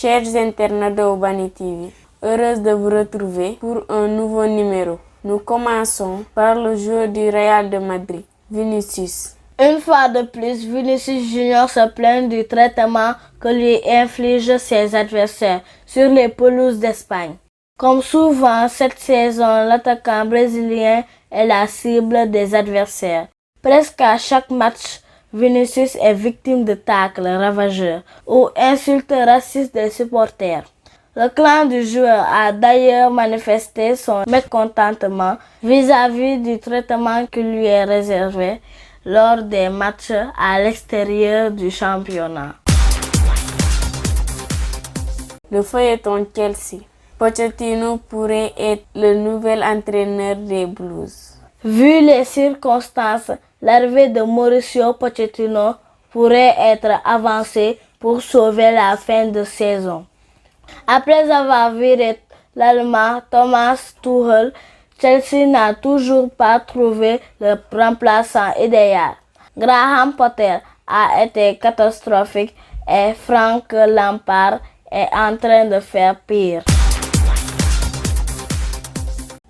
Chers internautes de Obani TV, heureuse de vous retrouver pour un nouveau numéro. Nous commençons par le joueur du Real de Madrid, Vinicius. Une fois de plus, Vinicius Junior se plaint du traitement que lui infligent ses adversaires sur les pelouses d'Espagne. Comme souvent cette saison, l'attaquant brésilien est la cible des adversaires. Presque à chaque match, Vinicius est victime de tacles ravageurs ou insultes racistes des supporters. Le clan du joueur a d'ailleurs manifesté son mécontentement vis-à-vis du traitement qui lui est réservé lors des matchs à l'extérieur du championnat. Le feuilleton Chelsea. Pochettino pourrait être le nouvel entraîneur des Blues. Vu les circonstances, l'arrivée de Mauricio Pochettino pourrait être avancée pour sauver la fin de saison. Après avoir viré l'Allemand Thomas Tuchel, Chelsea n'a toujours pas trouvé le remplaçant idéal. Graham Potter a été catastrophique et Frank Lampard est en train de faire pire.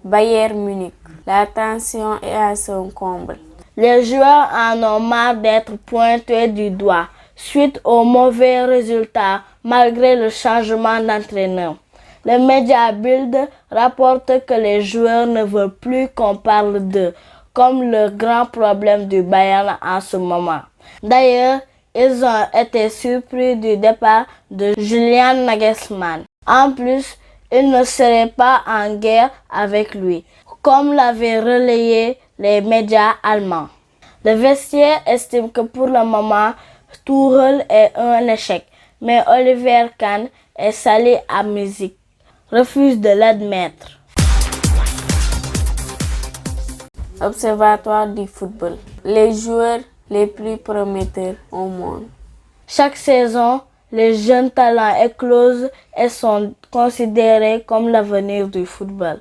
Bayern Munich. La tension est à son comble. Les joueurs en ont marre d'être pointés du doigt suite aux mauvais résultats malgré le changement d'entraîneur. Le média Bild rapporte que les joueurs ne veulent plus qu'on parle d'eux, comme le grand problème du Bayern en ce moment. D'ailleurs, ils ont été surpris du départ de Julian Nagelsmann. En plus, ils ne seraient pas en guerre avec lui, comme l'avaient relayé les médias allemands. Le vestiaire estime que pour le moment, Tuchel est un échec, mais Oliver Kahn et Salih Hamzic refusent de l'admettre. Observatoire du football. Les joueurs les plus prometteurs au monde. Chaque saison, les jeunes talents éclosent et sont considérés comme l'avenir du football.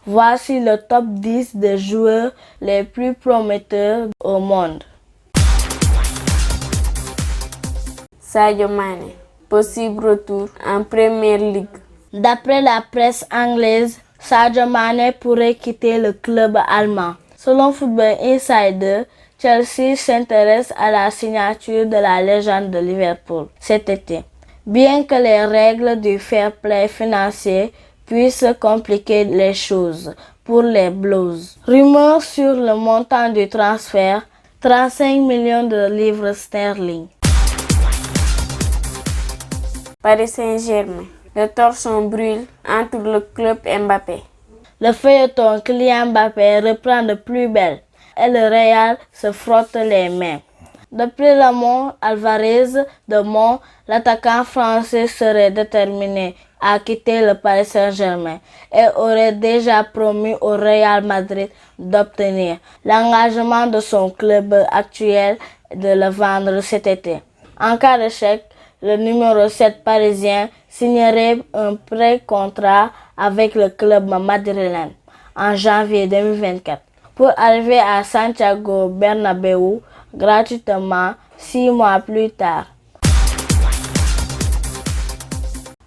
Voici le top 10 des joueurs les plus prometteurs au monde. Sadio Mané, possible retour en Premier League. D'après la presse anglaise, Sadio Mané pourrait quitter le club allemand. Selon Football Insider, Chelsea s'intéresse à la signature de la légende de Liverpool cet été. Bien que les règles du fair play financier puissent compliquer les choses pour les Blues. Rumeurs sur le montant du transfert, 35 millions de livres sterling. Paris Saint-Germain. Le torchon brûle entre le club et Mbappé. Le feuilleton Kylian Mbappé reprend de plus belle et le Real se frotte les mains. D'après Ramon Alvarez de Mont, l'attaquant français serait déterminé à quitter le Paris Saint-Germain et aurait déjà promis au Real Madrid d'obtenir l'engagement de son club actuel de le vendre cet été. En cas d'échec, le numéro 7 parisien signerait un pré-contrat avec le club madrilène en janvier 2024 pour arriver à Santiago Bernabéu gratuitement 6 mois plus tard.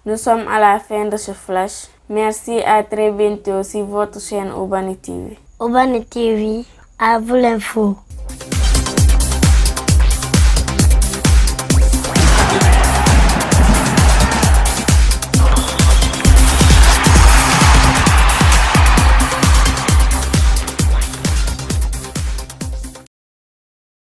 Nous sommes à la fin de ce flash. Merci, à très bientôt sur votre chaîne Obani TV. Obani TV, à vous l'info.